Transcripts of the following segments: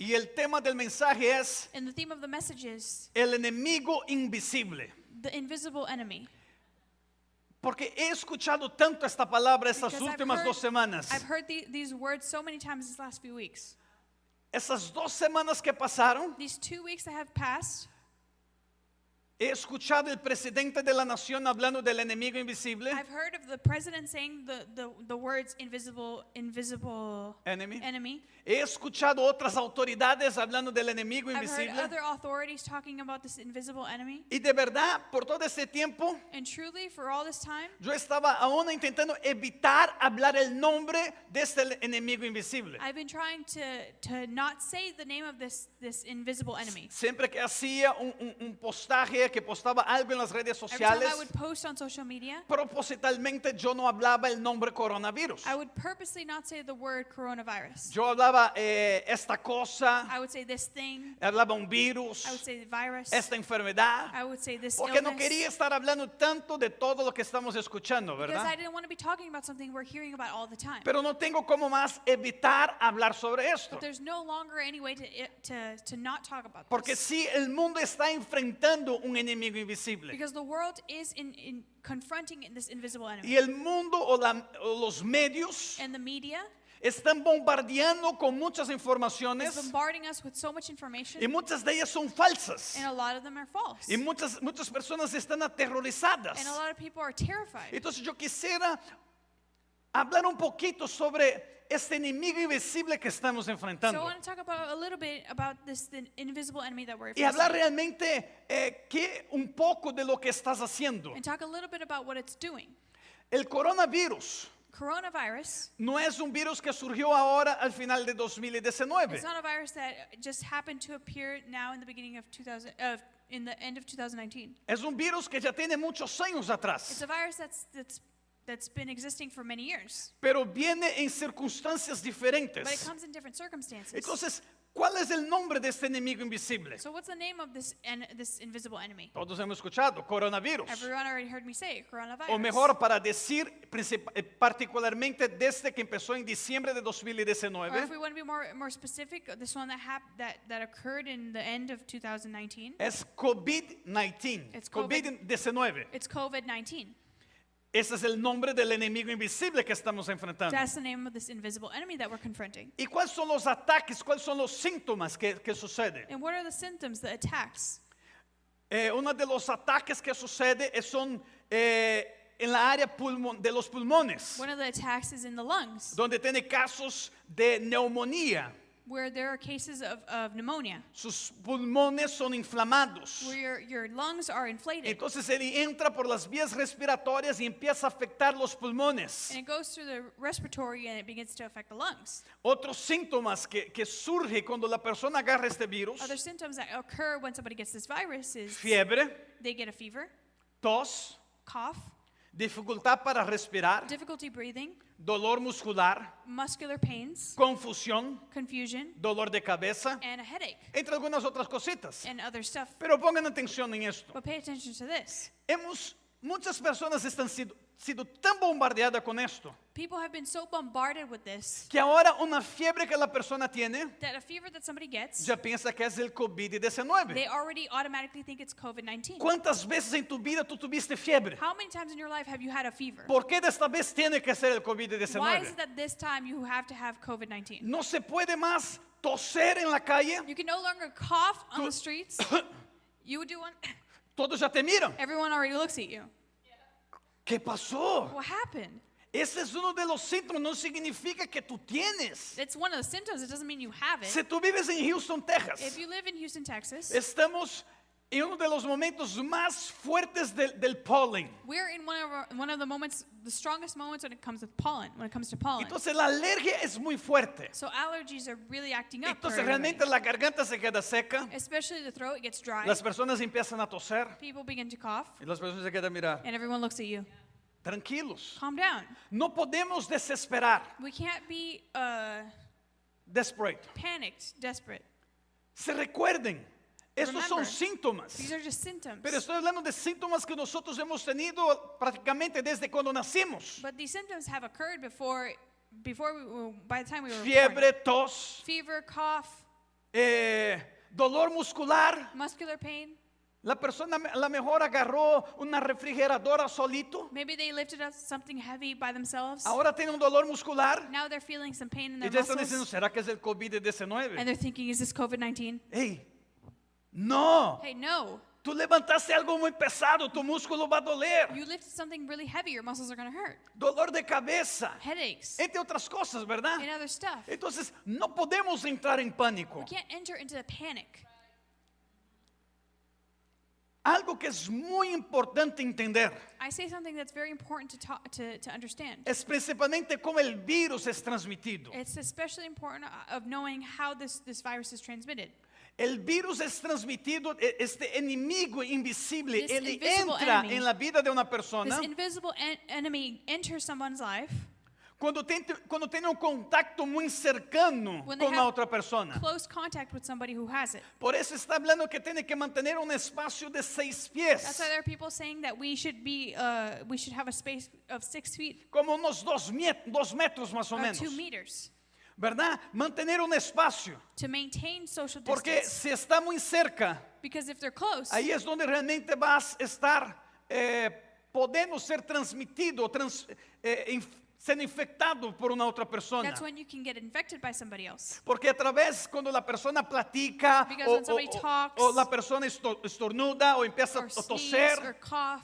Y el tema del mensaje es And the theme of the message is el enemigo invisible. the invisible enemy. Porque he escuchado tanto esta palabra estas Because últimas 2 semanas. I've heard these words so many times these last few weeks. Esas 2 semanas que pasaron, These 2 weeks that have passed, he escuchado el presidente de la nación hablando del enemigo invisible. I've heard of the president saying the words invisible enemy. He escuchado otras autoridades hablando del enemigo I've heard invisible. other authorities talking about this invisible enemy. Y de verdad, por todo ese tiempo, And truly, for all this time, yo estaba aún intentando evitar hablar el nombre de este enemigo invisible. I've been trying to not say the name of this invisible enemy. Siempre que hacía un postaje, que postaba algo en las redes Every time sociales, I would post on social media, propositalmente yo no hablaba el nombre coronavirus. I would purposely not say the word coronavirus. Yo hablaba esta cosa, I would say this thing. hablaba un virus, I would say the virus. esta enfermedad, I would say this porque no illness. quería estar hablando tanto de todo lo que estamos escuchando, Because ¿verdad? I didn't want to be talking about something we're hearing about all the time. Pero no tengo cómo más evitar hablar sobre esto. But there's no longer any way to not talk about Porque this. si el mundo está enfrentando un enemigo invisible. Because the world is in confronting this invisible enemy. Y el mundo o los medios And the media están bombardeando con muchas is informaciones bombarding us with so much information, y muchas de ellas son falsas. and a lot of them are false. Y muchas personas están aterrorizadas. And a lot of people are terrified. Entonces yo quisiera hablar un poquito sobre este enemigo invisible que estamos So I enfrentando. want to talk about a little bit about the invisible enemy that we're Y hablar facing. realmente un poco de lo que estás haciendo. And talk a little bit about what it's doing. El coronavirus Coronavirus, no es un virus que surgió ahora al final de 2019. it's not a virus that just happened to appear now in the beginning of in the end of 2019. Es un virus que ya tiene muchos años It's atrás, a virus that's been existing for many years, pero viene en circunstancias but it diferentes. comes in different circumstances. Entonces, ¿cuál es el nombre de este enemigo invisible? So what's the name of this invisible enemy? Todos hemos escuchado, coronavirus. Everyone already heard me say it, coronavirus. O mejor, para decir particularmente desde que empezó en diciembre de Or if 2019, we want to be more specific, this one that occurred in the end of 2019, es COVID-19. It's COVID. COVID-19. it's COVID-19. Ese es el nombre del enemigo invisible que estamos enfrentando. That's the name of this invisible enemy that we're confronting. ¿Y cuáles son los ataques? ¿Cuáles son los síntomas que suceden? And what are the symptoms, the attacks? Uno de los ataques que sucede son en la área de los pulmones, One of the attacks is in the lungs, donde tiene casos de neumonía. where there are cases of pneumonia, Sus pulmones son inflamados. where your lungs are inflated. Entonces él entra por las vías respiratorias y empieza a afectar los pulmones. And it goes through the respiratory and it begins to affect the lungs. Otros síntomas que surge cuando la persona agarra este virus: Other symptoms that occur when somebody gets this virus is fiebre, they get a fever, tos, cough, dificultad para respirar, difficulty breathing, dolor muscular, muscular pains, confusión, confusion, dolor de cabeza, and a headache, entre algunas otras cositas. and other stuff. Pero pongan atención en esto. But pay attention to this. Muchas personas están sido tan bombardeadas con esto People have been so bombarded with this que ahora una fiebre que la persona tiene that a fever that somebody gets, ya piensa que es el COVID-19. they already automatically think it's COVID-19. ¿Cuántas veces en tu vida tú tuviste fiebre? How many times in your life have you had a fever? ¿Por qué de esta vez tiene que ser el Why is it COVID-19? that this time you have to have COVID-19? No se puede más toser en la calle. You can no longer cough on the streets. You would do one. Todos ya te miran. Everyone already looks at you. ¿Qué pasó? What happened? Ese es uno de los síntomas. No significa que tú tienes. It's one of the symptoms. It doesn't mean you have Si it. tú vives en Houston, Texas, If you live in Houston, Texas, estamos en uno de los momentos más fuertes del polen. we're in one of the moments, the strongest moments when it comes to pollen. Entonces la alergia es muy fuerte. So allergies are really acting up. For Entonces everybody. realmente la garganta se queda seca. Especially the throat, it gets dry. Las personas empiezan a toser People begin to cough, y las personas se quedan mirar. and everyone looks at you. Tranquilos. Calm down. No podemos desesperar. We can't be Desperate. panicked, desperate. Se recuerden, estos son Remember, síntomas. These are just symptoms. Pero estoy hablando de síntomas que nosotros hemos tenido prácticamente desde cuando nacimos. But these symptoms have occurred by the time we were born. Fiebre, tos, Fever, cough, dolor muscular. muscular pain. La persona a lo mejor agarró una refrigeradora solito. Maybe they lifted up something heavy by themselves. Ahora tiene un dolor muscular. Now they're feeling some pain in Y their ya están diciendo, muscles. ¿será que es el And COVID-19? they're thinking, is this COVID-19? Hey, no. Hey, no. Tú levantaste algo muy pesado, tu músculo va a doler. You lifted something really heavy, your muscles are going to hurt. Dolor de cabeza, Headaches entre otras cosas, ¿verdad? and other stuff. Entonces, no podemos entrar en pánico. We can't enter into the panic. Algo que es muy importante entender I say something that's very important to understand. es principalmente cómo el virus es transmitido. It's especially important of knowing how this virus is transmitted. El virus es transmitido, este enemigo invisible, This él invisible entra enemy. en la vida de una persona This invisible enemy enters someone's life cuando tiene un contacto muy cercano when they con la have otra persona. close contact with somebody who has it. Por eso está hablando que tiene que mantener un espacio de 6 That's pies, why there are people saying that we should have a space of 6 feet como unos 2 metros más o or menos, 2 meters ¿verdad? Mantener un espacio, to maintain social porque distance. si está muy cerca, Because if they're close, ahí es donde realmente vas a estar podendo ser transmitido, sendo infectado por una otra persona. that's when you can get infected by somebody else. Porque a través cuando la persona platica Because when somebody talks, o la persona estornuda o empieza Or a sneeze toser, or cough,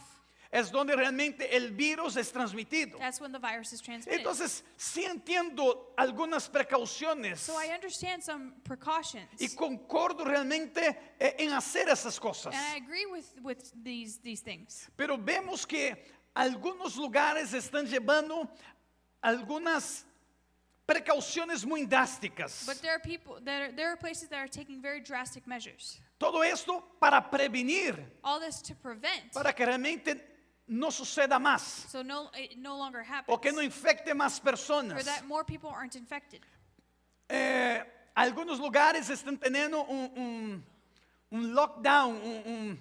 es donde realmente el virus es transmitido. that's when the virus is transmitted. Entonces, sí entiendo algunas precauciones So I understand some precautions. y concordo realmente en hacer esas cosas. And I agree with these things. Pero vemos que algunos lugares están llevando algunas precauciones muy drásticas. But there are people there are places that are taking very drastic measures. Todo esto para prevenir, All this to prevent para que realmente no suceda más so it no longer happens. o que no infecte más Or personas. that more people aren't infected. Algunos lugares están teniendo un lockdown,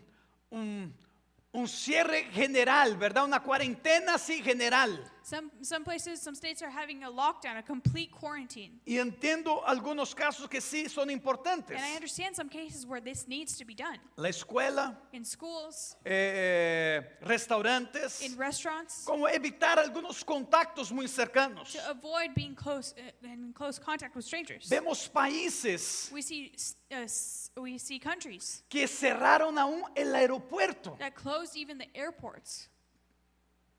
un cierre general, ¿verdad? Una cuarentena así general. Some places, some states are having a lockdown, a complete quarantine. Y entiendo algunos casos que sí son importantes. And I understand some cases where this needs to be done. La escuela, In schools, restaurantes, in restaurants, como evitar algunos contactos muy cercanos. to avoid being in close contact with strangers. Vemos países We see countries que cerraron aún el aeropuerto. that closed even the airports.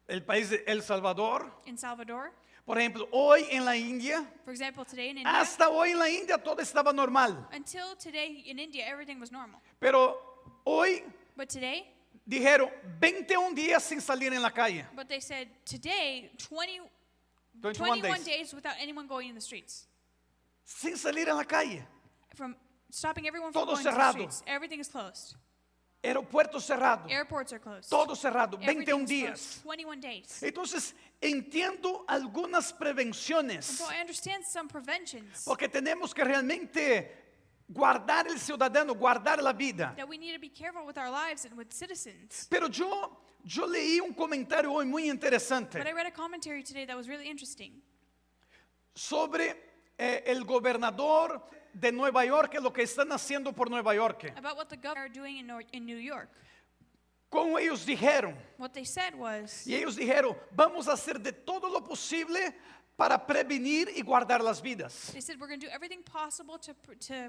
El país de El Salvador, In Salvador, por ejemplo, hoy en la India, for example, today in India, hasta hoy en la India todo estaba normal. until today in India, everything was normal. Pero hoy But today, dijeron 21 días sin salir en la calle. but they said today, 21 days. days without anyone going in the streets. Sin salir en la calle. From stopping everyone from Todo going to the cerrado. streets. Everything is closed. Aeropuerto cerrado. Airports are closed. Todo cerrado. 21 Everything's días. closed. 21 days. Entonces, entiendo algunas And prevenciones. so I understand some preventions Porque tenemos que realmente guardar el ciudadano, guardar la vida. that we need to be careful with our lives and with citizens. Pero yo leí un comentario hoy muy interesante But I read a commentary today that was really interesting sobre el gobernador de Nueva York, lo que están haciendo por Nueva York. about what the governor are doing in New York. Como ellos dijeron, What they said was, y ellos dijeron, vamos a hacer de todo lo posible para prevenir y guardar las vidas. they said, we're going to do everything possible to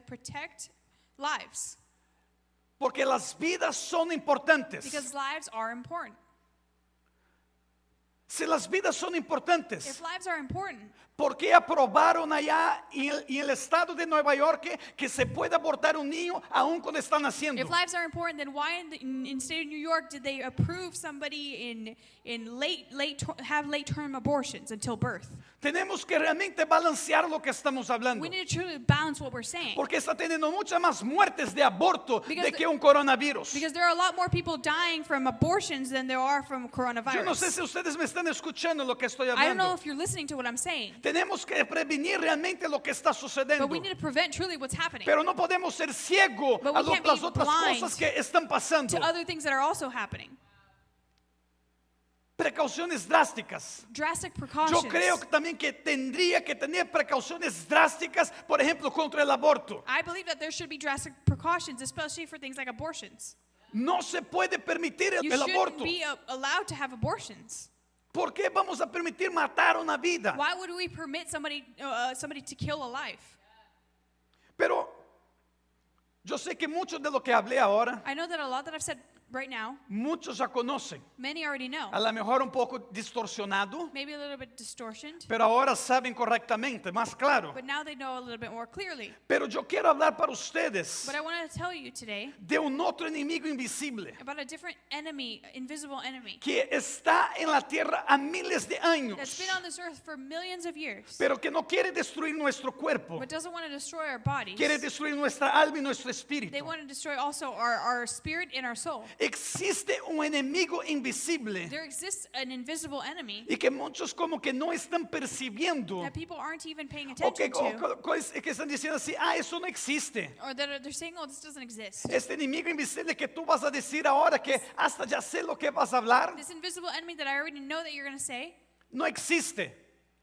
protect lives. Porque las vidas son importantes. Because lives are important. Si las vidas son importantes, If lives are important, ¿por qué aprobaron allá en el estado de Nueva York que se puede abortar un niño aún cuando está naciendo? if lives are important, then why in state of New York did they approve somebody have late term abortions until birth? Tenemos que realmente balancear lo que estamos hablando. We need to truly balance what we're saying. Porque está teniendo muchas más muertes de aborto Because de que un coronavirus. Because there are a lot more people dying from abortions than there are from coronavirus. Yo no sé si ustedes me están escuchando lo que estoy I don't know hablando. if you're listening to what I'm saying, Tenemos que prevenir realmente lo que está sucediendo. but we need to prevent truly what's happening Pero no podemos ser ciegos But a we can't las be otras blind cosas que están pasando. to other things that are also happening. precauciones drásticas. drastic Yo precautions. creo que también que tendría que tener precauciones drásticas, por ejemplo, contra el aborto. I believe that there should be drastic precautions, especially for things like abortions. No se puede permitir You el shouldn't aborto. be allowed to have abortions. ¿Por qué vamos a permitir matar una vida? Why would we permit somebody to kill a life? Pero yo sé que mucho de lo que hablé ahora, I know that a lot that I've said right now, muchos ya conocen. many already know. A lo mejor un poco distorsionado, Maybe a little bit distortioned, pero ahora saben correctamente, más claro. but now they know a little bit more clearly. Pero yo quiero hablar para ustedes But I want to tell you today de un otro enemigo invisible about a different enemy, invisible enemy, que está en la tierra a miles de that's años, been on this earth for millions of years, pero que no quiere destruir nuestro cuerpo, but doesn't want to destroy our bodies. quiere destruir nuestra alma y nuestro They espíritu. want to destroy also our spirit and our soul. Existe un enemigo invisible There exists an invisible enemy y que muchos como que no están percibiendo that people aren't even paying o que, attention to, que están diciendo así, eso no existe. or that they're saying, oh, this doesn't exist. Este enemigo invisible que tú vas a decir ahora que hasta ya sé lo que vas a hablar, This invisible enemy that I already know that you're going to say, no existe.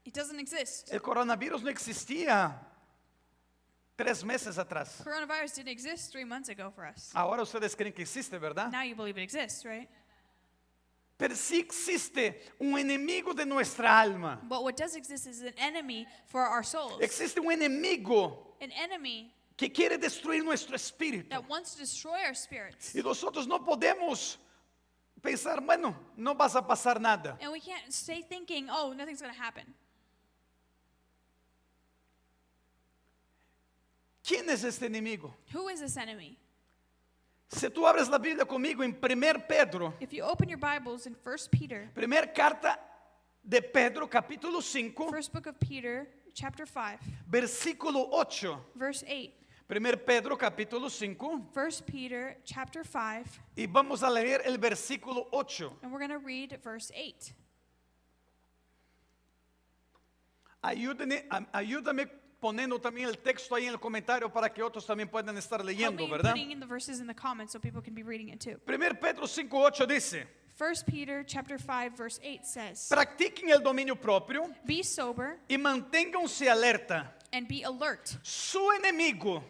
it doesn't exist. El coronavirus no existía 3 meses atrás. Coronavirus didn't exist 3 months ago for us. Ahora ustedes creen que existe, ¿verdad? Now you believe it exists, right? Pero sí existe un enemigo de nuestra alma. But what does exist is an enemy for our souls. Existe un enemigo An enemy que quiere destruir nuestro espíritu. that wants to destroy our spirits. Y nosotros no podemos pensar, bueno, no vas a pasar nada. And we can't stay thinking, oh, nothing's going to happen. ¿Quién es este enemigo? Who is this enemy? Si tú abres la Biblia conmigo en 1 Pedro, If you open your Bibles in 1 Peter, primera carta de Pedro, capítulo 5, first book of Peter, chapter 5, versículo 8. verse 8. 1 Pedro, capítulo 5, 1 Peter, chapter 5, y vamos a leer el versículo 8. and we're going to read verse 8. Ayúdame poniendo también el texto ahí en el comentario para que otros también puedan estar Help leyendo, me ¿verdad? putting in the verses in the comments so people can be reading it too. 1 Pedro 5:8 dice, 1 Peter, chapter 5, verse 8 says, practiquen el dominio propio be sober y manténganse alerta. and be alert Su enemigo,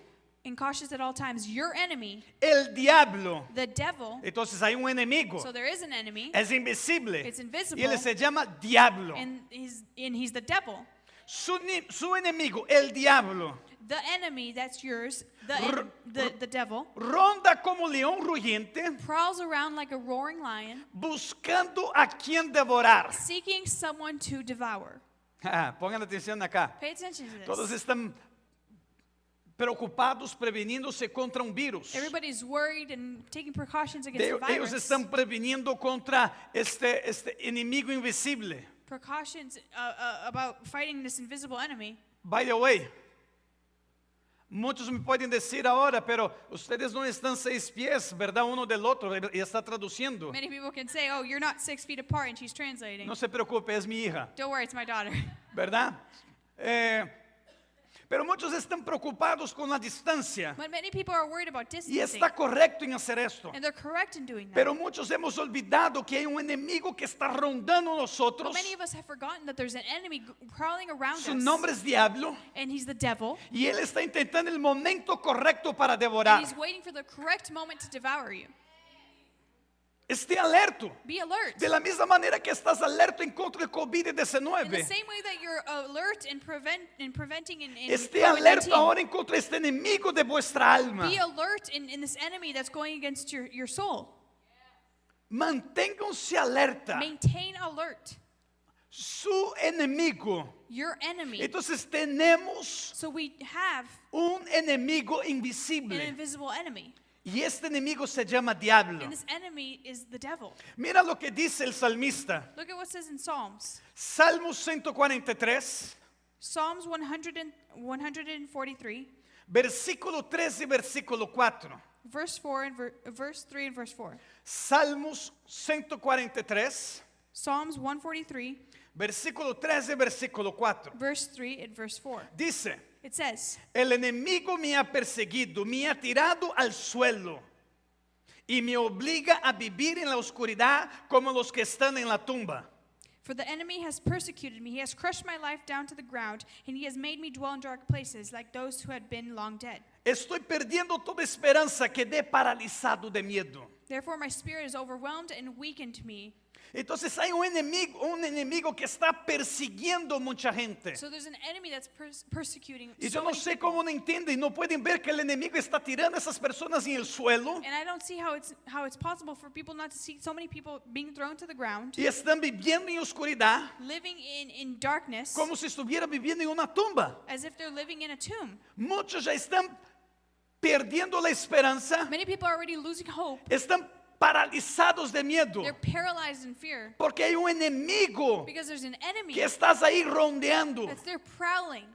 and cautious at all times. Your enemy, el diablo. the devil, Entonces hay un enemigo, so there is an enemy, es invisible, it's invisible, y él se llama diablo. and he's the devil. Su enemigo, el diablo, The enemy that's yours, R- the devil, ronda como león rugiente, prowls around like a roaring lion, buscando a quien devorar. seeking someone to devour. Pongan atención acá. Pay attention to this. Todos están preocupados preveniéndose contra un virus. Everybody's worried and taking precautions against the Ellos virus. están previniendo contra este enemigo invisible. Precautions about fighting this invisible enemy. By the way, muchos me pueden decir ahora, pero ustedes no están 6 pies, ¿verdad? Uno del otro, y está traduciendo. Many people can say, oh, you're not 6 feet apart, and she's translating. No se preocupe, es mi hija, Don't worry, it's my daughter. ¿verdad? Pero muchos están preocupados con la distancia. But many people are worried about Y distancing. está correcto en hacer esto. And they're correct in doing that. Pero muchos hemos olvidado que hay un enemigo que está rondando But nosotros. many of us have forgotten that there's an enemy prowling around Su us. nombre es Diablo. And he's the devil. Y él está intentando el momento correcto para And devorar. he's waiting for the correct moment to devour you. Esté alerto. Be alert. De la misma manera que estás alerto en contra del In the COVID-19. same way that you're alert in preventing in Esté alerto COVID-19. ahora en contra de este enemigo de vuestra alma. Be alert in this enemy that's going against your soul. Manténganse alerta. Maintain alert. Su enemigo. Your enemy. Entonces tenemos So we have un enemigo an invisible. invisible enemy. Y este enemigo se llama Diablo. And this enemy is the devil. Mira lo que dice el salmista. Look at what it says in Psalms. Salmo 143, Psalms 143, versículo 3 y versículo 4. verse 4 and verse 3 and verse 4. Salmos 143, Psalms 143, versículo 3 y versículo 4. verse 3 and verse 4. Dice, It says, el enemigo me ha perseguido, me ha tirado al suelo y me obliga a vivir en la oscuridad como los que están en la tumba. For the enemy has persecuted me. He has crushed my life down to the ground, and he has made me dwell in dark places like those who had been long dead. Estoy perdiendo toda esperanza, quedé paralizado de miedo. Therefore my spirit is overwhelmed and weakened me. Entonces hay un enemigo que está persiguiendo mucha gente. So there's an enemy that's persecuting Y so yo no many sé people. cómo no entienden, no pueden ver que el enemigo está tirando a esas personas en el suelo And I don't see how it's possible for people not to see so many people being thrown to the ground, y están viviendo en oscuridad living in darkness, como si estuvieran viviendo en una tumba. as if they're living in a tomb. Muchos ya están perdiendo la esperanza, Many people are already losing hope. están paralizados de miedo They're paralyzed in fear porque hay un enemigo because there's an enemy que estás ahí rondeando. that's there prowling.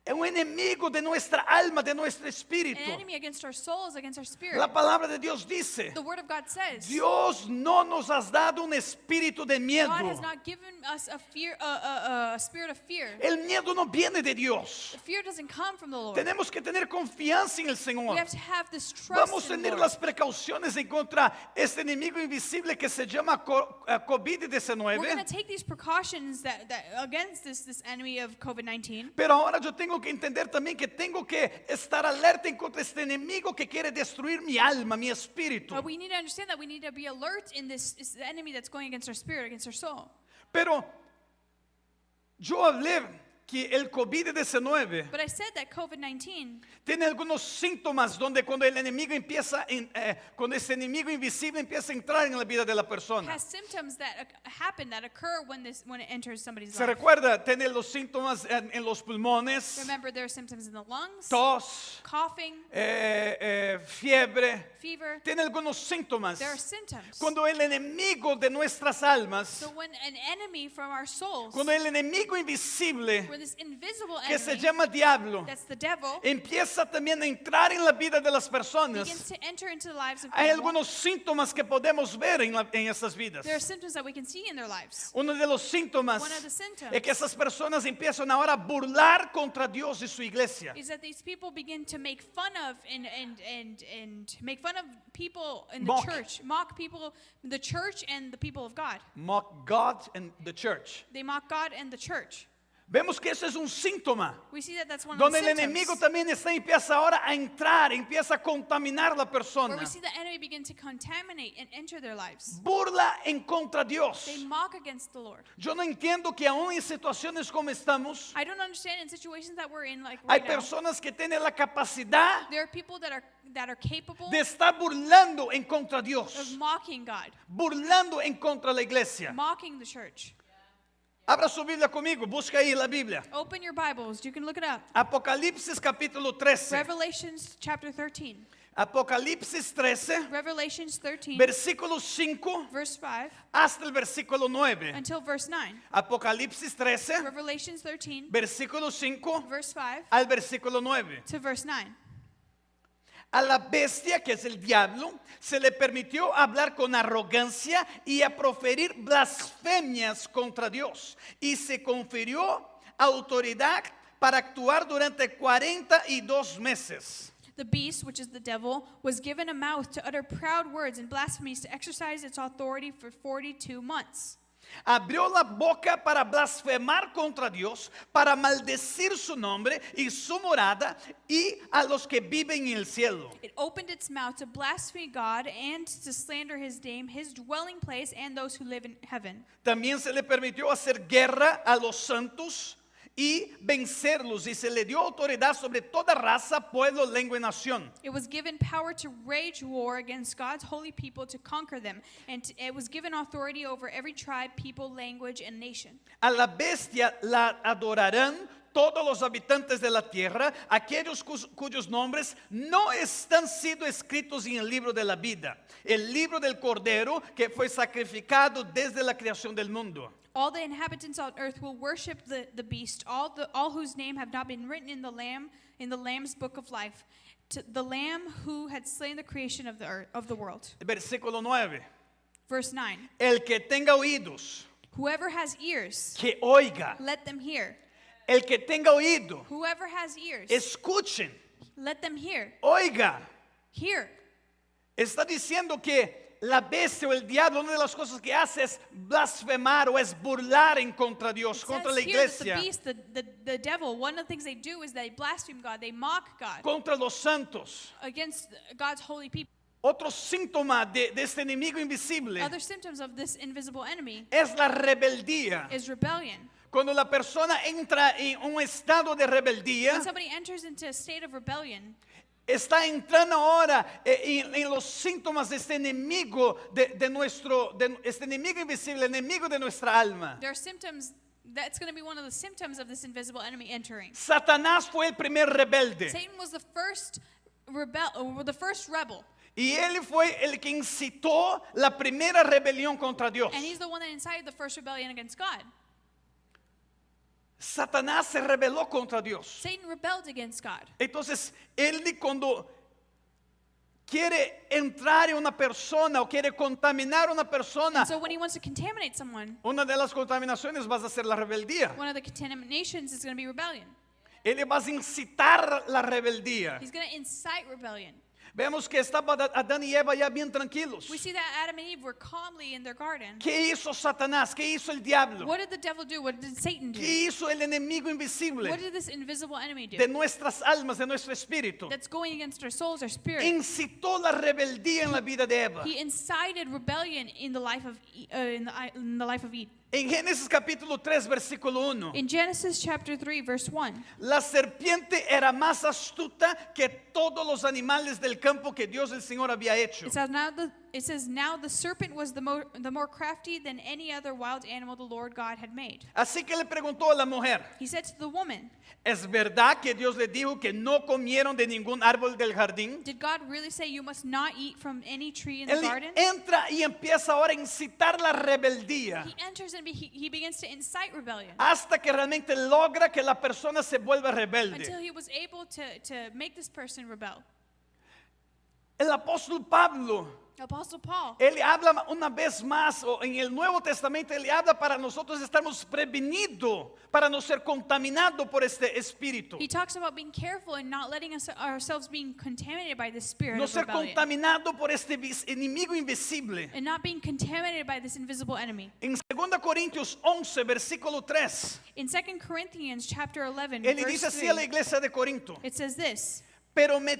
Es un enemigo de nuestra alma, de nuestro espíritu. An enemy against our souls, against our spirit. La palabra de Dios dice, The word of God says, Dios no nos ha dado un espíritu de miedo. God has not given us a spirit of fear. El miedo no viene de Dios. The fear doesn't come from the Lord. Tenemos que tener confianza en el We Señor. have to have this trust Vamos a in the tener Lord. las precauciones en contra este enemigo invisible que se llama We're going COVID-19. to take these precautions that against this enemy of COVID-19. Pero ahora yo tengo que entender también que tengo que estar alerta en contra este enemigo que quiere destruir mi alma, mi espíritu. But we need to understand that we need to be alert in this enemy that's going against our spirit, against our soul. Pero yo hablé que el COVID-19 But I said that COVID-19 tiene algunos síntomas donde cuando el enemigo empieza, cuando ese enemigo invisible empieza a entrar en la vida de la persona. has symptoms that happen, that occur when it enters somebody's Se life. recuerda, tiene los síntomas en los pulmones, Remember, there are symptoms in the lungs, tos, coughing, fiebre. fever. Tiene algunos síntomas. There are symptoms. Cuando el enemigo de nuestras almas, So when an enemy from our souls, cuando el enemigo invisible where this invisible que se enemy, llama diablo, that's the devil, empieza también a entrar en la vida de las begins personas, to enter into the lives of hay people, algunos síntomas que podemos ver en esas vidas. there are symptoms that we can see in their lives. Uno de los síntomas One of the symptoms es que esas personas empiezan ahora a burlar contra Dios y su iglesia. is that these people begin to make fun of and make fun of people in the Mock. church, mock people, the church and the people of God. Mock God and the church. They mock God and the church. Vemos que eso es un síntoma. We see that that's one of Donde the el symptoms. enemigo también empieza ahora a entrar, empieza a contaminar la Where persona. we see the enemy begin to contaminate and enter their lives. Burla en contra de Dios. They mock against the Lord. Yo no entiendo que aún en situaciones como estamos, I don't understand in situations that we're in, like hay right now, personas que tienen la capacidad there are people that are capable de estar burlando en contra de of Dios, mocking God, burlando en contra de la iglesia. mocking the church. Abra su Biblia conmigo, busca ahí la Biblia. Open your Bibles. You can look it up. Apocalipsis capítulo 13. Revelations chapter 13. Apocalipsis 13, Revelations 13, versículo 5 verse 5 hasta el versículo 9. until verse 9. Apocalipsis 13, Revelations 13, versículo 5 verse 5 al versículo 9. to verse 9. A la bestia, que es el diablo, se le permitió hablar con arrogancia y a proferir blasfemias contra Dios. Y se confirió autoridad para actuar durante 42 meses. The beast, which is the devil, was given a mouth to utter proud words and blasphemies to exercise its authority for 42 months. Abrió la boca para blasfemar contra Dios, para maldecir su nombre y su morada y a los que viven en el cielo. It opened its mouth to blaspheme God and to slander his name, his dwelling place, and those who live in heaven. También se le permitió hacer guerra a los santos y vencerlos, y se le dio autoridad sobre toda raza, pueblo, lengua y nación. It was given power to wage war against God's holy people to conquer them, and it was given authority over every tribe, people, language, and nation. A la bestia la adorarán todos los habitantes de la tierra, aquellos cuyos nombres no están sido escritos en el libro de la vida, el libro del Cordero que fue sacrificado desde la creación del mundo. All the inhabitants on earth will worship the beast, all whose name have not been written in the Lamb's book of life, to the Lamb who had slain the creation of the earth, of the world. Versículo 9. Verse 9. El que tenga oídos, Whoever has ears, que oiga. let them hear. El que tenga oído, Whoever has ears, escuchen, let them hear. oiga. Hear. Está diciendo que la bestia o el diablo, una de las cosas que hace es blasfemar o es burlar en contra de Dios, It contra la says here that iglesia, the beast, the devil, one of the things they do is they blaspheme God, they mock God contra los santos. against God's holy people. Otro síntoma de este enemigo invisible Other symptoms of this invisible enemy es la rebeldía. is rebellion. Cuando la persona entra en un estado de rebeldía, When somebody enters into a state of rebellion, está entrando ahora en los síntomas de este enemigo de este enemigo invisible, enemigo de nuestra alma. there are symptoms. That's going to be one of the symptoms of this invisible enemy entering. Satanás fue el primer rebelde Satan was the first rebel, y él fue el que incitó la primera rebelión contra Dios. and he's the one that incited the first rebellion against God. Satanás se rebeló contra Dios. Satan rebelled against God. Entonces, él cuando quiere entrar en una persona o quiere contaminar a una persona, And so when he wants to contaminate someone, una de las contaminaciones va a ser la rebeldía. one of the contaminations is going to be rebellion. Él va a incitar la rebeldía. He's going to incite rebellion. Vemos que estaba Adán y Eva ya bien tranquilos. We see that Adam and Eve were calmly in their garden. ¿Qué hizo Satanás? ¿Qué hizo el diablo? What did the devil do? What did Satan do? ¿Qué hizo el enemigo invisible What did this invisible enemy do? de nuestras almas, de nuestro espíritu? That's going against our souls, our spirit. Incitó la rebeldía en la vida de Eva. He incited rebellion in the life of in the life of Eve. En Génesis capítulo 3, versículo 1. In Genesis chapter 3 verse 1, La serpiente era más astuta que todos los animales del campo que Dios el Señor había hecho. it says now the serpent was the more crafty than any other wild animal the Lord God had made. Así que le preguntó a la mujer, He said to the woman, ¿es verdad que Dios le dijo que no comieron de ningún árbol del jardín? did God really say you must not eat from any tree in the Él garden? entra y empieza ahora a incitar la rebeldía He enters and he begins to incite rebellion hasta que realmente logra que la persona se vuelva rebelde. until he was able to make this person rebel. El apóstol Pablo, Apostle Paul, él habla una vez más, o en el Nuevo Testamento, él habla para nosotros estarmos prevenidos, para no ser contaminados por este espíritu. he talks about being careful and not letting ourselves being contaminated by the spirit No of ser rebellion. contaminado por este enemigo invisible. And not being contaminated by this invisible enemy. En 2 Corintios 11, versículo 3, In 2 Corinthians chapter 11, él le verse dice así 3, a la iglesia de Corinto: it says this, pero me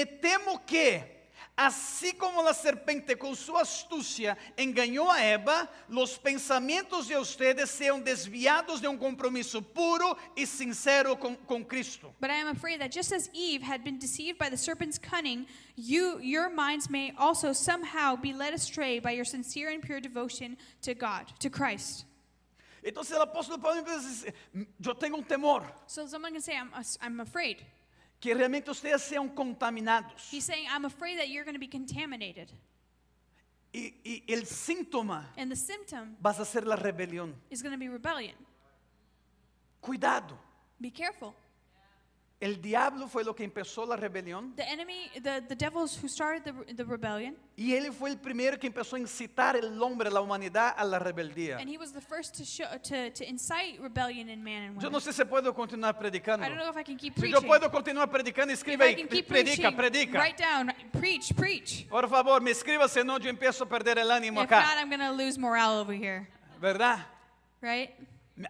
temo que, así como la serpiente con su astucia engañó a Eva, los pensamientos de ustedes sean desviados de un compromiso puro y sincero con Cristo. but I am afraid that just as Eve had been deceived by the serpent's cunning, your minds may also somehow be led astray by your sincere and pure devotion to God, to Christ. Entonces el apóstol Pablo dice: yo tengo un temor So someone can say, I'm afraid. que realmente ustedes sean contaminados. He's saying, I'm afraid that you're going to be contaminated. Y el síntoma And the symptom va a ser la rebelión. is going to be rebellion. Cuidado. Be careful. El diablo fue lo que empezó la rebelión The enemy, the devils who started the rebellion, y él fue el primero que empezó a incitar el hombre, la humanidad, a la rebeldía. and he was the first to incite rebellion in man and Yo women. no sé si puedo continuar predicando. I don't know if I can keep Si preaching. yo puedo continuar predicando, If escriba I ahí, can keep predica, preaching, predica. write down, preach. Por favor, me escriba, si no yo empiezo a perder el ánimo If not, acá. I'm going to lose morale over here, ¿Verdad? right?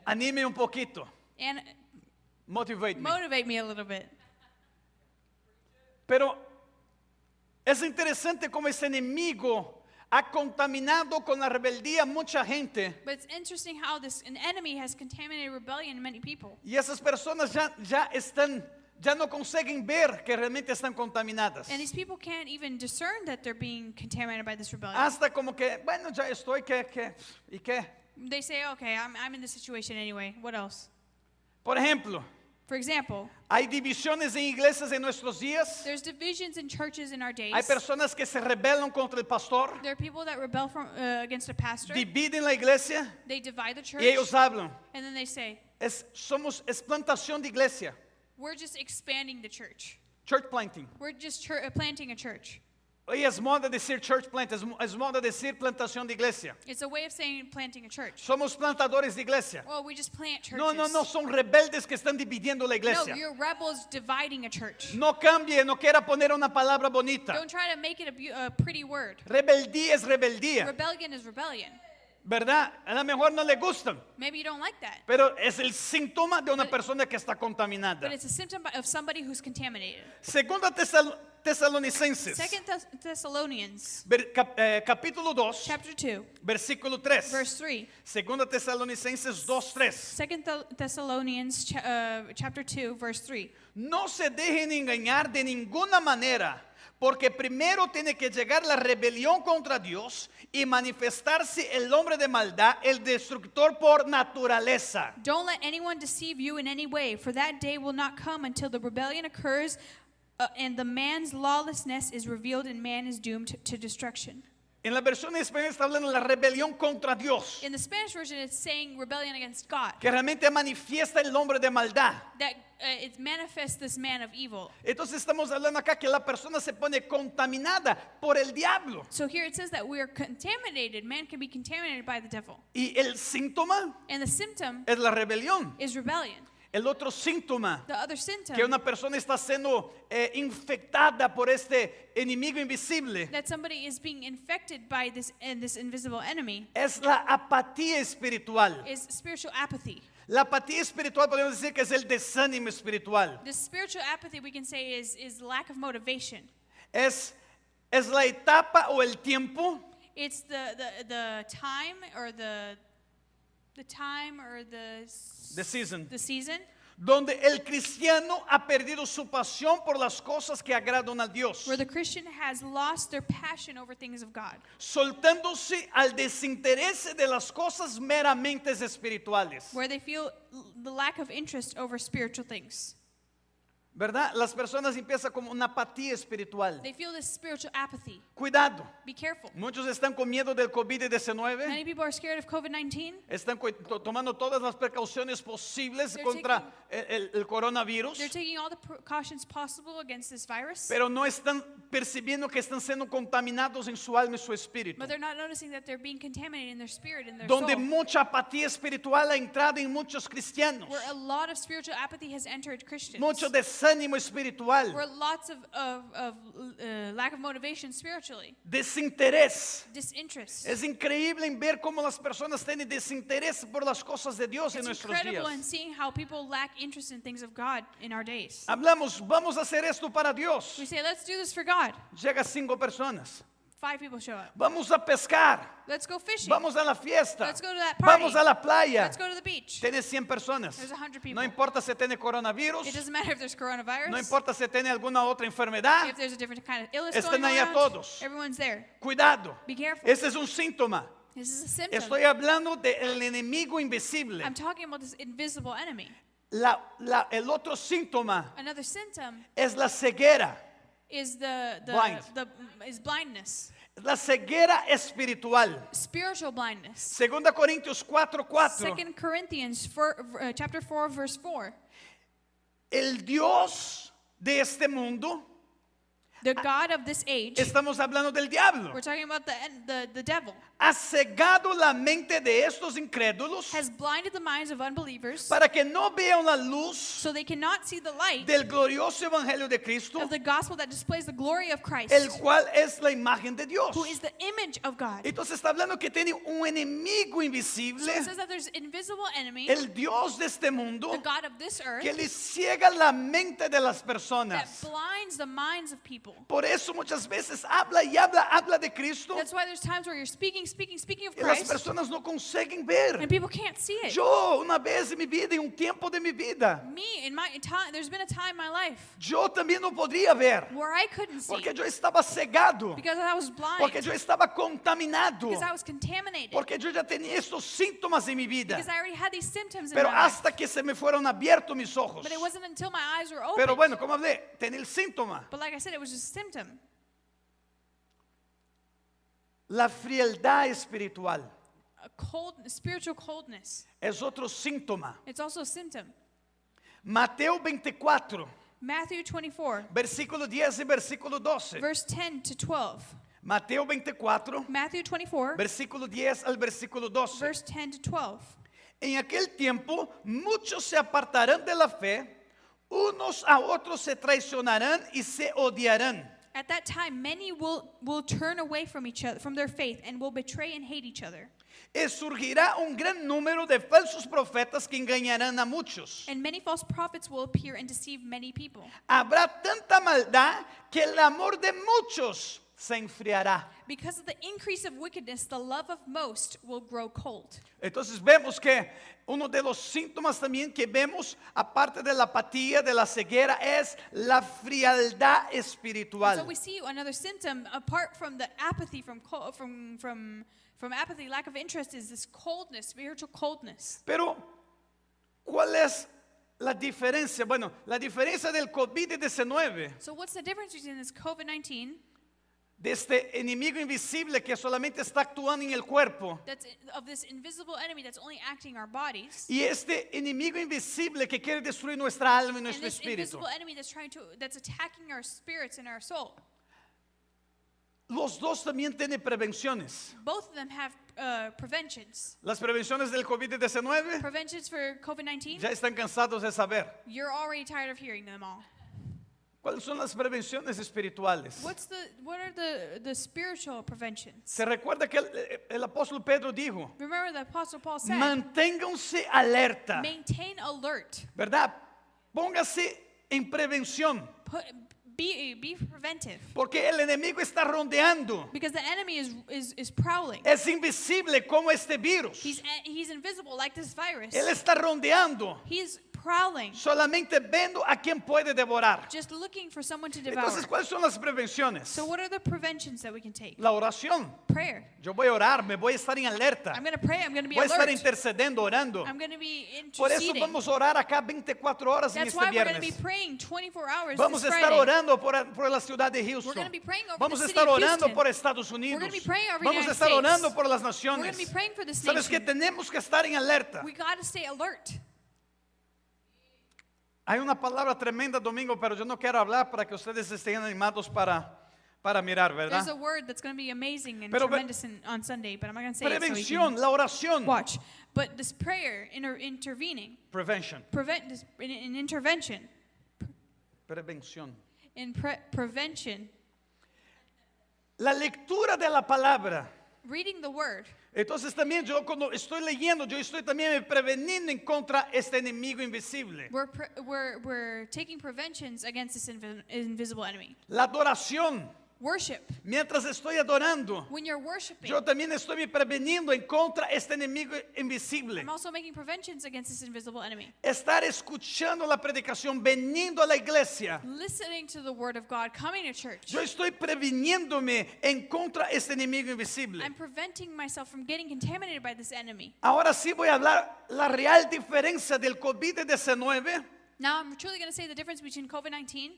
Anime un poquito. And Motivate me. motivate me a little bit. Pero es interesante cómo ese enemigo ha contaminado con la rebeldía a mucha gente. But it's interesting how an enemy has contaminated rebellion in many people. Y esas personas ya no consiguen ver que realmente están contaminadas. And these people can't even discern that they're being contaminated by this rebellion. Hasta como que, bueno, ya estoy, ¿y qué? They say, okay, I'm in this situation anyway. What else? Por ejemplo, For example, hay divisiones en iglesias en nuestros días. there's divisions in churches in our days. Hay personas que se rebelan contra el pastor, There are people that rebel against a pastor. dividen la iglesia They divide the church. y ellos hablan. And then they say, Es plantación de iglesia, we're just expanding the church. church planting. We're just planting a church. Hoy es moda decir church plant, es moda decir plantación de iglesia. It's a way of saying planting a church. Somos plantadores de iglesia. Well, we just plant churches. No, son rebeldes que están dividiendo la No, iglesia. you're rebels dividing a church. No cambie, no quiera poner una palabra bonita. Don't try to make it a pretty word. Rebeldía es rebeldía, Rebellion is rebellion. ¿verdad? A lo mejor no le gustan, Maybe you don't like that, pero es el síntoma de una persona que está contaminada. but it's a symptom of somebody who's contaminated. Segunda Tesalonicenses, Second Thessalonians, capítulo 2, chapter 2, versículo 3. verse 3. Segunda Tesalonicenses 2:3. Second Thessalonians chapter 2, verse 3. No se dejen engañar de ninguna manera, porque primero tiene que llegar la rebelión contra Dios y manifestarse el hombre de maldad, el destructor por naturaleza. Don't let anyone deceive you in any way, for that day will not come until the rebellion occurs and the man's lawlessness is revealed and man is doomed to destruction. En la versión española está hablando de la rebelión contra Dios, In the Spanish version, it's saying rebellion against God. que realmente manifiesta el hombre de maldad. That it manifests this man of evil. Entonces estamos hablando acá que la persona se pone contaminada por el diablo. So here it says that we are contaminated. Man can be contaminated by the devil. Y el síntoma And the symptom es la rebelión. is rebellion. El otro síntoma, The other symptom, que una persona está siendo infectada por este enemigo invisible, that somebody is being infected by this invisible enemy, es la apatía espiritual. is spiritual apathy. La apatía espiritual podemos decir que es el desánimo espiritual. This spiritual apathy, we can say, is lack of motivation. Es la etapa o el tiempo It's the time or the time or the season season donde el cristiano ha perdido su pasión por las cosas que agradan a Dios, where the Christian has lost their passion over things of God, soltándose al desinterés de las cosas meramente espirituales. where they feel the lack of interest over spiritual things. ¿Verdad? Las personas empiezan como una apatía espiritual. They feel this spiritual apathy. Cuidado. Be careful. Muchos están con miedo del Many COVID-19. people are scared of COVID-19. Están tomando todas las precauciones posibles They're contra el coronavirus. They're taking all the precautions possible against this virus, Pero no están percibiendo que están siendo contaminados en su alma y su espíritu. but they're not noticing that they're being contaminated in their spirit and their Donde soul. mucha apatía espiritual ha entrado en muchos cristianos. Where a lot of spiritual apathy has entered Christians. Mucho desánimo espiritual. Where lots of lack of motivation spiritually. Desinterés. Disinterest. Es increíble en ver cómo las personas tienen desinterés por las cosas de Dios en It's nuestros incredible in días. seeing how people lack interest in things of God in our days. Hablamos, vamos a hacer esto para Dios. We say, let's do this for God. Llega 5 personas. 5 people show up. Vamos a pescar. Let's go fishing. Vamos a la fiesta. Let's go to that party. Vamos a la playa. Let's go to the beach. Tiene 100 personas. There's 100 people. No importa si tiene coronavirus. It doesn't matter if there's coronavirus. No importa si tiene alguna otra enfermedad. If there's a different kind of illness Están going ahí around. todos. Everyone's there. Cuidado. Be careful. Ese es un síntoma. This is a symptom. Estoy hablando del enemigo invisible. I'm talking about this invisible enemy. El otro síntoma Another symptom es la ceguera. is is blindness. La ceguera espiritual. Spiritual blindness. 2 Corintios 4:4. 2 Corinthians chapter 4 verse 4. El Dios de este mundo, The God of this age, estamos hablando del diablo, we're talking about the devil, ha cegado la mente de estos incrédulos has blinded the minds of unbelievers para que no vean la luz so they cannot see the light del glorioso evangelio de Cristo, of the gospel that displays the glory of Christ, el cual es la imagen de Dios. who is the image of God. Entonces está hablando que tiene un enemigo So invisible, it says that there's an invisible enemy, el Dios de este mundo, the God of this earth, que le ciega la mente de las that personas. blinds the minds of people. Por eso muchas veces habla de Cristo That's why there's times where you're speaking of y las Christ, personas no consiguen ver. and people can't see it. Yo una vez en mi vida, en un tiempo de mi vida, Me, in my time, there's been a time in my life yo también no podría ver, where I couldn't see porque yo estaba cegado, because I was blind, porque yo estaba contaminado, because I was contaminated, porque yo ya tenía estos síntomas en mi vida, because I already had these symptoms in pero my life. hasta que se me fueron abiertos mis ojos. But it wasn't until my eyes were open. Pero bueno, como hablé, tenía el síntoma. But like I said, it was just a symptom. La frialdad espiritual Spiritual coldness. es otro síntoma. It's also a symptom. Mateo 24, Matthew 24, versículo 10 y versículo 12. verse 10 to 12. Mateo 24, Matthew 24, versículo 10 al versículo 12. verse 10 to 12. En aquel tiempo muchos se apartarán de la fe, unos a otros se traicionarán y se odiarán. At that time, many will turn away from each other, from their faith, and will betray and hate each other. Y surgirá un gran número de falsos profetas que engañarán a muchos. And many false prophets will appear and deceive many people. Habrá tanta maldad que el amor de muchos se enfriará. Because of the increase of wickedness, the love of most will grow cold. Entonces vemos que uno de los síntomas también que vemos, aparte de la apatía, de la ceguera, es la frialdad espiritual. So we see another symptom apart from the apathy from apathy, lack of interest, is this coldness, spiritual coldness. Pero, ¿cuál es la diferencia? Bueno, la diferencia del COVID-19, So what's the difference between this COVID-19, de este enemigo invisible que solamente está actuando en el cuerpo, that's of this invisible enemy that's only acting our bodies, y este enemigo invisible que quiere destruir nuestra alma y and nuestro this espíritu? invisible enemy that's attacking our spirits and our soul? Los dos también tienen prevenciones. Both of them have preventions. Las prevenciones del COVID-19 Preventions for COVID-19, ya están cansados de saber. you're already tired of hearing them all. ¿Cuáles son las prevenciones espirituales? What are the spiritual preventions? Se recuerda que el apóstol Pedro dijo, Remember the Apostle Paul said, manténganse alerta, maintain alert. ¿verdad? Póngase en prevención, Be preventive. porque el enemigo está rondeando. Because the enemy is prowling. Es invisible como este virus. He's invisible like this virus. Él está rondeando, He's prowling, solamente viendo a quien puede devorar. just looking for someone to devour. Entonces, ¿cuáles son las prevenciones? So what are the preventions that we can take? La oración. Prayer. Yo voy a orar, me voy a estar en alerta. I'm going to pray. I'm going to be Voy a estar alert. intercediendo, orando. I'm going to be Por eso interceding. vamos a orar acá 24 horas en That's este why we're going to be viernes. praying 24 hours Vamos a this estar Friday. orando por la ciudad de We're Houston. going to be praying over Vamos the a city estar of orando Houston. por Estados Unidos. We're going to be praying over Vamos a United estar States. orando por las We're naciones. going to be praying for this Sabes que nation. tenemos que estar en alerta. We got to stay alert. Hay una palabra tremenda domingo, pero yo no quiero hablar para que ustedes estén animados para mirar, There's ¿verdad? a word that's going to be amazing and Pero- tremendous on Sunday, but I'm not going to say it so you Prevención, can la oración. watch. But this prayer, intervening, Prevention. prevent this in intervention, Prevención. in prevention, La lectura de la palabra. reading the word. Entonces también yo cuando estoy leyendo, yo estoy también preveniendo en contra este enemigo invisible. We're taking preventions against this invisible enemy. La adoración. Worship. Mientras estoy adorando, When you're worshiping, yo también estoy me preveniendo en contra este enemigo invisible. I'm also making preventions against this invisible enemy. Estar escuchando la predicación, veniendo a la iglesia. Listening to the word of God, coming to church. Yo estoy previniéndome en contra este enemigo invisible. I'm preventing myself from getting contaminated by this enemy. Ahora sí voy a hablar la real diferencia del COVID-19 Now I'm truly going to say the difference between COVID-19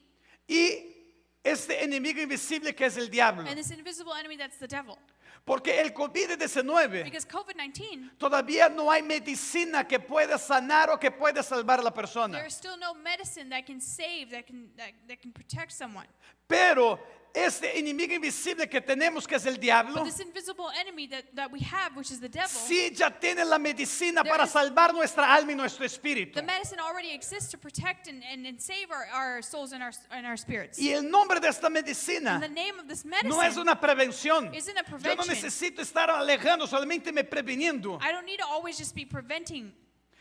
y este enemigo invisible que es el diablo. and this invisible enemy that's the devil. Porque el COVID-19 Because COVID-19, todavía no hay medicina que pueda sanar o que pueda salvar a la persona. there is still no medicine that can save, that can protect someone. Pero este enemigo invisible que tenemos, que es el diablo, But this invisible enemy that we have, which is the devil, sí ya tiene la medicina There para is- salvar nuestra alma y nuestro espíritu. the medicine already exists to protect and save our souls and our spirits. Y el nombre de esta And the medicina name of this no es medicine una prevención. isn't a Yo no prevention. necesito estar alejando, solamente me previniendo. I don't need to always just be preventing,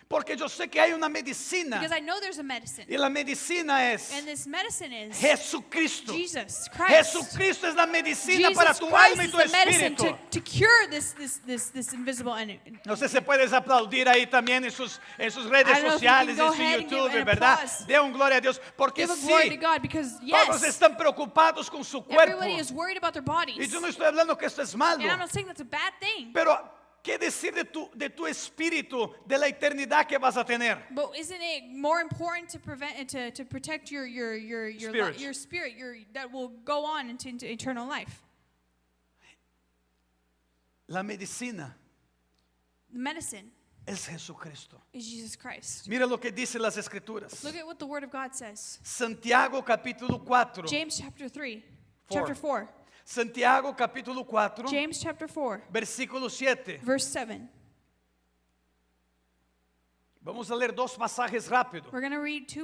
Porque yo sé que hay una medicina. because I know there's a medicine. Y la medicina es And this medicine is Jesucristo. Jesus Christ. Jesucristo es la medicina Jesus para tu Christ alma y is tu the medicine espíritu. to cure this invisible enemy. No sé si puedes aplaudir ahí también en sus redes I don't know if you sociales, can en go su ahead and give YouTube, an ¿verdad? applause. De un gloria a Dios. Porque Give a glory to sí, God, because todos yes, están preocupados con su cuerpo. everybody is worried about their Y bodies. yo no estoy hablando que esto es malo. And I'm not saying that's a bad thing. Pero, ¿qué decir de tu espíritu, de la eternidad que vas a tener? But isn't it more important to protect your Spirit. spirit, that will go on into eternal life? La medicina Medicine es Jesucristo. is Jesus Christ. Mira lo que dicen las Escrituras. Look at what the Word of God says. Santiago capítulo 4. James chapter 3, Four. chapter 4. Santiago capítulo 4, James chapter 4, versículo 7. verse 7. Vamos a leer dos pasajes rápido. We're going to read two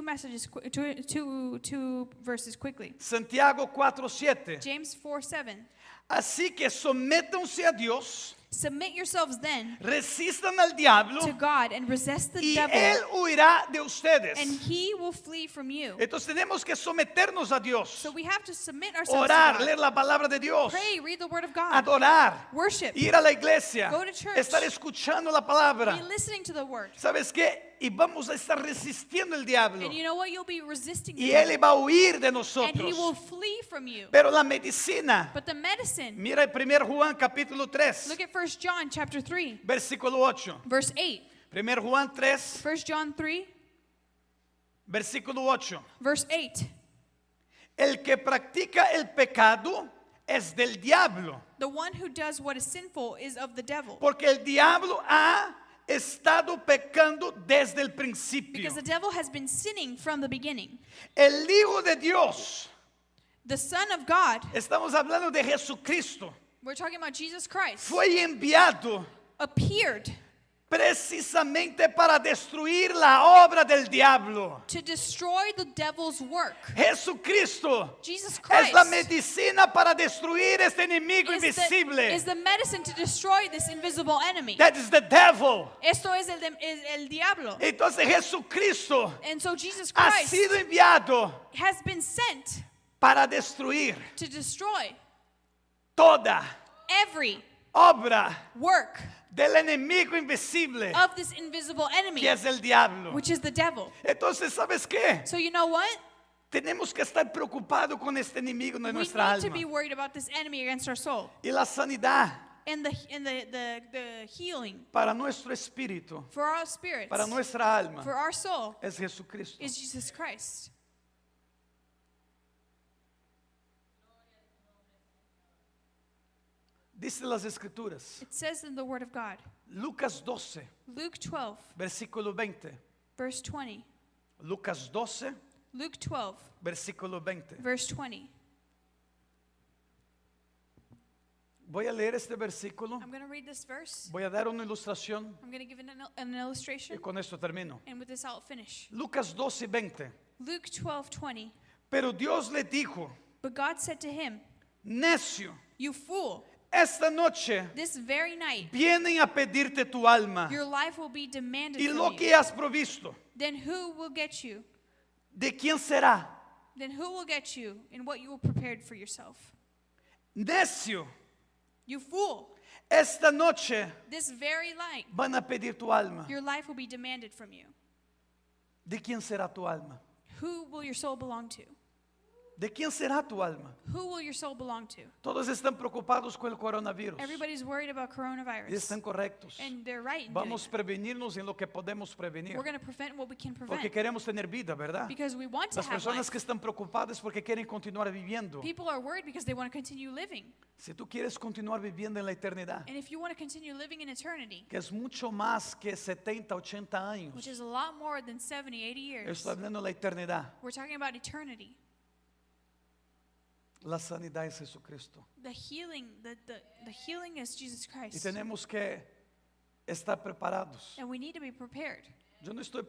verses quickly. Santiago 4:7. James 4:7. Así que sométanse a Dios, Submit yourselves then resistan al diablo to God and resist the y devil, él huirá de ustedes. and he will flee from you. Entonces tenemos que someternos a Dios, So we have to submit ourselves orar, to leer God. la palabra de Dios, Pray, read the Word of God. adorar, Worship. ir a la iglesia, Go to church. estar escuchando la palabra. Be listening to the Word. ¿Sabes qué? Y vamos a estar resistiendo el diablo And you know what? You'll be resisting the y él devil, va a huir de and he will nosotros. flee from you. Pero la medicina, But the medicine, mira el 1 Juan capítulo 3, look at 1 John chapter 3, versículo 8. verse 8. 1 Juan 3, 1 John 3, versículo 8. verse 8. El que practica el pecado es del diablo, The one who does what is sinful is of the devil. porque el diablo ha estado pecando desde el principio. Because the devil has been sinning from the beginning. El Hijo de Dios, The Son of God, estamos hablando de Jesucristo, we're talking about Jesus Christ, fue enviado appeared precisamente para destruir la obra del diablo. to destroy the devil's work. Jesucristo Jesus es Christ la medicina para destruir este enemigo invisible. is the medicine to destroy this invisible enemy. That is the devil. Esto es el diablo. Entonces Jesucristo And so Jesus ha Christ sido enviado has been sent para destruir to destroy toda every obra work del enemigo invisible, of this invisible enemy, que es el diablo. which is the devil. Entonces, ¿sabes qué? So you know what? Tenemos que estar preocupados con este enemigo de We nuestra need to alma. be worried about this enemy against our soul. Y la sanidad And the healing para nuestro espíritu, for our spirits, para nuestra alma, for our soul, es Jesucristo. is Jesus Christ. Dice las Escrituras, It says in the Word of God, Lucas 12, Luke 12, versículo 20. verse 20. Lucas 12, Luke 12, versículo 20. verse 20. Voy a leer este versículo, I'm going to read this verse. voy a dar una ilustración I'm going to give an y illustration, con esto termino. and with this I'll finish. Lucas 12, 20. Luke 12, 20. Pero Dios le dijo, But God said to him, necio, "You fool, esta noche this very night vienen a pedirte tu alma your life will be demanded y from lo you. que has provisto. Then who will get you? ¿De quién será? Then who will get you in what you prepared for yourself? Necio, You fool, esta noche this very night van a pedir tu alma. your life will be demanded from you. ¿De quién será tu alma? Who will your soul belong to? ¿De quién será tu alma? Who will your soul belong to? Todos están preocupados con el coronavirus Everybody's worried about y coronavirus. están correctos. And they're right in doing Vamos a prevenirnos en lo que podemos prevenir, that. We're going to prevent what we can porque prevent. queremos tener vida, ¿verdad? Because we want to Las have personas life. que están preocupadas porque quieren continuar viviendo. People are worried because they want to continue living. Si tú quieres continuar viviendo en la eternidad, And if you want to continue living in eternity, que es mucho más que 70, 80 años, which is a lot more than 70, 80 years, estoy hablando de la eternidad. we're talking about eternity. La sanidad es Jesucristo. The healing, the healing is Jesus Y Christ. tenemos que estar preparados. And we need to be prepared. Yo no estoy...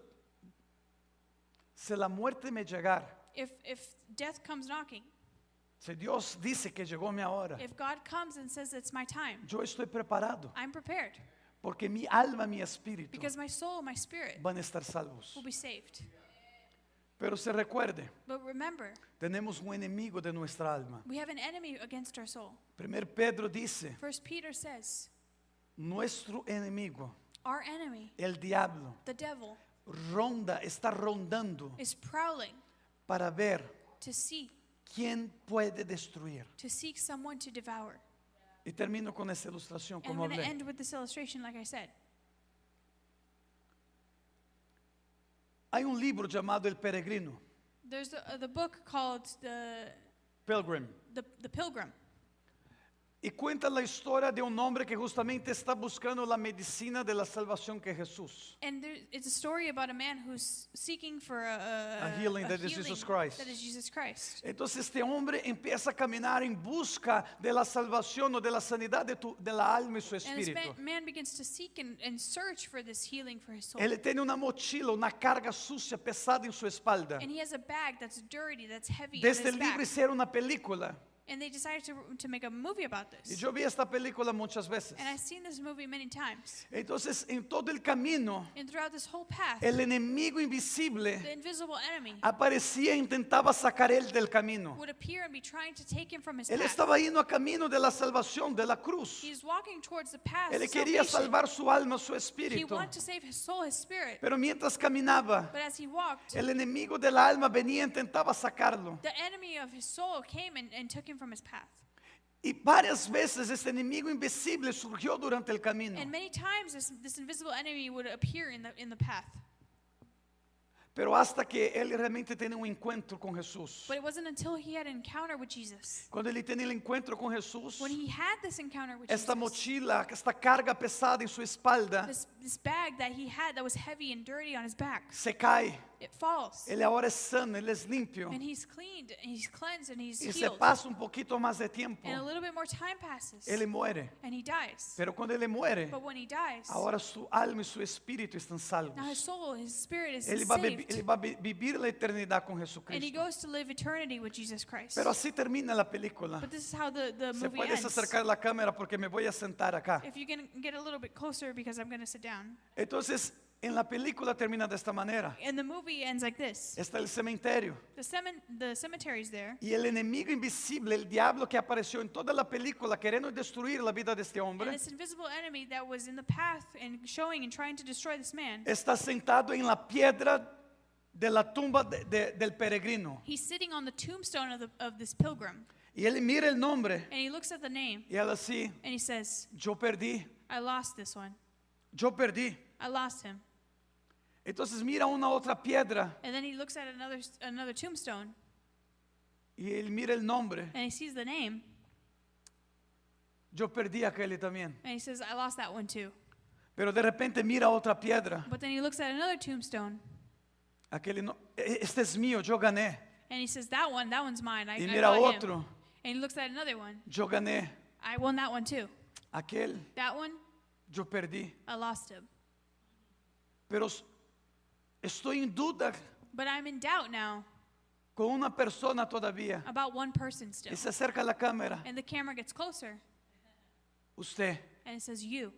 Si la muerte me llegar, If death comes knocking, si Dios dice que llegó mi hora, if God comes and says it's my time, yo estoy preparado, I'm prepared. porque mi alma, mi espíritu Because my soul, my spirit van a estar salvos. will be saved. Pero se recuerde, But remember, tenemos un enemigo de nuestra alma. we have an enemy against our soul. 1 Pedro dice, 1 Peter says, nuestro enemigo, our enemy, el diablo, the devil, está rondando is prowling para ver to see, quién puede destruir. to seek someone to devour. Y termino con esta ilustración, And I'm como going to hablé. end with this illustration, like I said. Hay un libro llamado El Peregrino, There's the book called the Pilgrim. Pilgrim. Y cuenta la historia de un hombre que justamente está buscando la medicina de la salvación que es Jesús. And it's a story about a man who's seeking for A healing that is Jesus Christ. that is Jesus Christ. Entonces este hombre empieza a caminar en busca de la salvación o de la sanidad de la alma y su And this espíritu. man begins to seek and search for this healing for his soul. Él tiene una mochila, una carga sucia, pesada en su espalda. And he has a bag that's dirty, that's heavy De on este his libro back. hicieron una película. And they decided to make a movie about Y this. yo vi esta película muchas veces. And I've seen this movie many times. Entonces en todo el camino, And throughout this whole path, el enemigo invisible the invisible enemy aparecía e intentaba sacar él del camino. would appear and be trying to take him from his Él path. estaba yendo a camino de la salvación, de la cruz. He's walking towards the path Él of quería salvation. salvar su alma, su He espíritu. wanted to save his soul, his spirit. Pero mientras caminaba, But as he walked, el enemigo de la alma venía e intentaba sacarlo. the enemy of his soul came and took him from his path. Y varias veces este enemigo invisible surgió durante el camino. And many times this invisible enemy would appear in the path. Pero hasta que él realmente tiene un encuentro con Jesús. But it wasn't until he had an encounter with Jesus. Cuando él tiene el encuentro con Jesús, When he had this encounter with esta Jesus, mochila, esta carga pesada en su espalda, this bag that he had that was heavy and dirty on his back, se cae. it falls. Él ahora es sano, él es limpio. And he's cleaned, and he's cleansed, and he's Y se healed. pasa un poquito más de tiempo. And a little bit more time passes, Él muere. and he dies. Pero cuando él muere, But when he dies, ahora su alma y su espíritu están salvos. now his soul, his spirit is Él saved. va a vivir la eternidad con And he Jesucristo. goes to live eternity with Jesus Christ. Pero así termina la película. But this is how the Se movie puedes ends. acercar la cámara porque me voy a sentar acá. If you can get a little bit closer, because I'm going to sit down. Entonces, en la película termina de esta manera. And the movie ends like this. Está el cementerio. The cemetery's there. Y el enemigo invisible, el diablo que apareció en toda la película queriendo destruir la vida de este And hombre, this invisible enemy that was in the path and showing and trying to destroy this man, está sentado en la piedra de la tumba del peregrino. he's sitting on the tombstone of this pilgrim. Y él mira el nombre And he looks at the name y él así, and he says, yo perdí, I lost this one. yo perdí. I lost him. Entonces mira una otra piedra And then he looks at another tombstone y él mira el nombre, and he sees the name yo perdí aquel también. and he says, I lost that one too. Pero de repente mira otra piedra, But then he looks at another tombstone aquel no, este es mío, yo gané. and he says, that one's mine. I Y got mira him. otro, And he looks at another one. yo gané. I won that one too. Aquel, That one, yo perdí. I lost him. Pero estoy en duda But I'm in doubt now con una persona todavía. about one person still. Y se acerca a la cámara. And the camera gets closer Usted, and it says, you,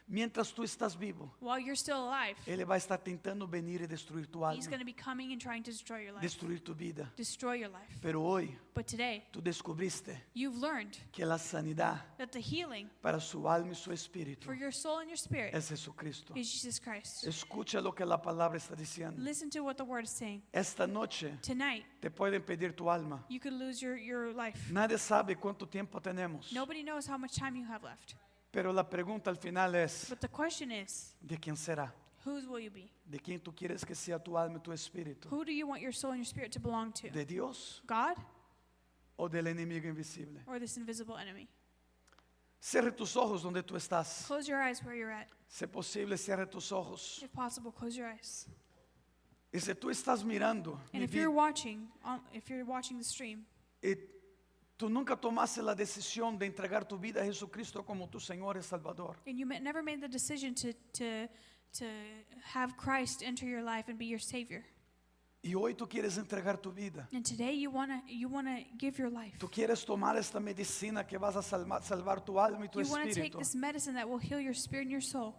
mientras tú estás vivo, while you're still alive, Él va a estar tentando venir y destruir tu he's alma, going to be coming and trying to destroy your life. destruir tu vida. Destroy your life. Pero hoy But today, tú descubriste you've learned que la sanidad that the healing para su alma y su espíritu for your soul and your spirit es Jesucristo. is Jesus Christ. Escucha lo que la palabra está diciendo. Listen to what the word is saying. Esta noche Tonight, te pueden pedir tu alma. you could lose your life. Nadie sabe cuánto tiempo tenemos. Nobody knows how much time you have left. Pero la pregunta al final es, But the question is, ¿de quién será? whose will you be? ¿De quién tú quieres que sea tu alma y tu espíritu? Who do you want your soul and your spirit to belong to? ¿De Dios God o del enemigo invisible? or this invisible enemy? Cierre tus ojos donde tú estás. Close your eyes where you're at. Si es posible, cierre tus ojos. If possible, close your eyes. Y si tú estás mirando And mi if you're vid- watching the stream, y tú nunca tomaste la decisión de entregar tu vida a Jesucristo como tu Señor y Salvador, and you never made the decision to have Christ enter your life and be your Savior, y hoy tú quieres entregar tu vida, and today you wanna give your life. tú quieres tomar esta medicina que vas a salvar tu alma y tu You wanna take espíritu, this medicine that will heal your spirit and your soul.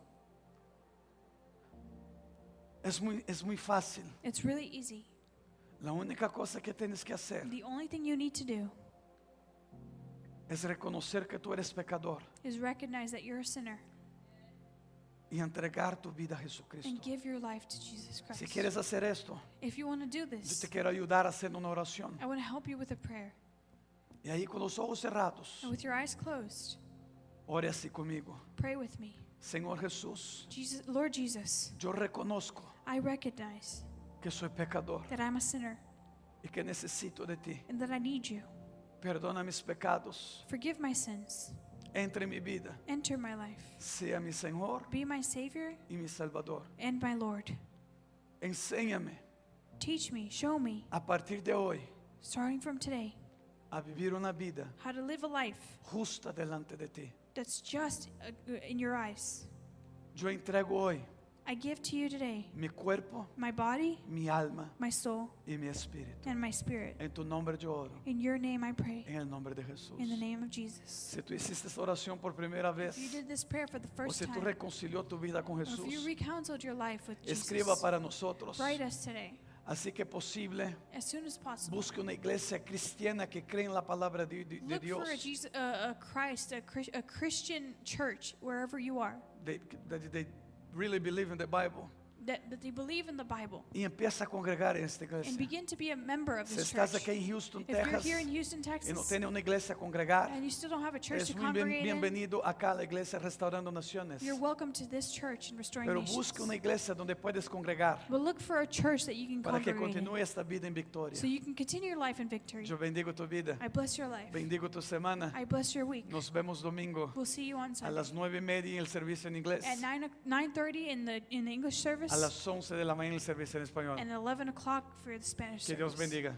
es muy fácil. It's really easy. La única cosa que tienes que hacer The only thing you need to do es reconocer que tú eres pecador is recognize that you're a sinner y entregar tu vida a and Jesucristo. give your life to Jesus Si Christ. quieres hacer esto, If you want to do yo this, te quiero ayudar a hacer una oración. I want to help you with a prayer. Y ahí con los ojos cerrados, And with your eyes closed, ore así conmigo. pray with me. Señor Jesús, Lord Jesus, yo reconozco I recognize que soy pecador that I'm a sinner y que necesito de ti. and that I need you. Perdona mis pecados. Forgive my sins. Entre en mi vida. Enter my life. Sea mi Señor Be my Savior y mi Salvador. and my Lord. Enséñame Teach me, show me, a partir de hoy starting from today, a vivir una vida how to live a life justa delante de ti. that's just in your eyes. Yo entrego hoy I give to you today mi cuerpo, my body, mi alma my soul, y mi espíritu. and my spirit. En tu nombre yo oro, In your name I pray. en el nombre de Jesús. In the name of Jesus. Si tú hiciste esta oración por primera vez, If you did this prayer for the o first si tú time, reconcilió tu vida con or if you Jesús, reconciled your life with escriba Jesus, para nosotros. write us today, Así que posible, as soon as possible. busque una iglesia cristiana que cree en la palabra de Look Dios. for a Christ, a Christian church wherever you are They really believe in the Bible. that they believe in the Bible Y empieza a congregar en esta and iglesia. begin to be a member of Si this estás church. aquí en Houston, If you're Texas, here in Houston, y no Texas, tiene una iglesia a congregar, and you still don't have a church es to muy congregate in, bienvenido acá a la iglesia Restaurando Naciones. you're welcome to this church in Restoring Pero Nations. busque una iglesia donde puedes congregar But look for a church that you can para que congregate in, continúe esta vida en victoria. so you can continue your life in victory. Yo bendigo tu vida, I bless your life. bendigo tu semana. I bless your week. Nos vemos domingo We'll see you on a Sunday las 9:30 en el servicio en inglés, at 9:30 in the English service a las 11 de la mañana en el servicio en español. and 11 o'clock for the Spanish Que Dios service. bendiga.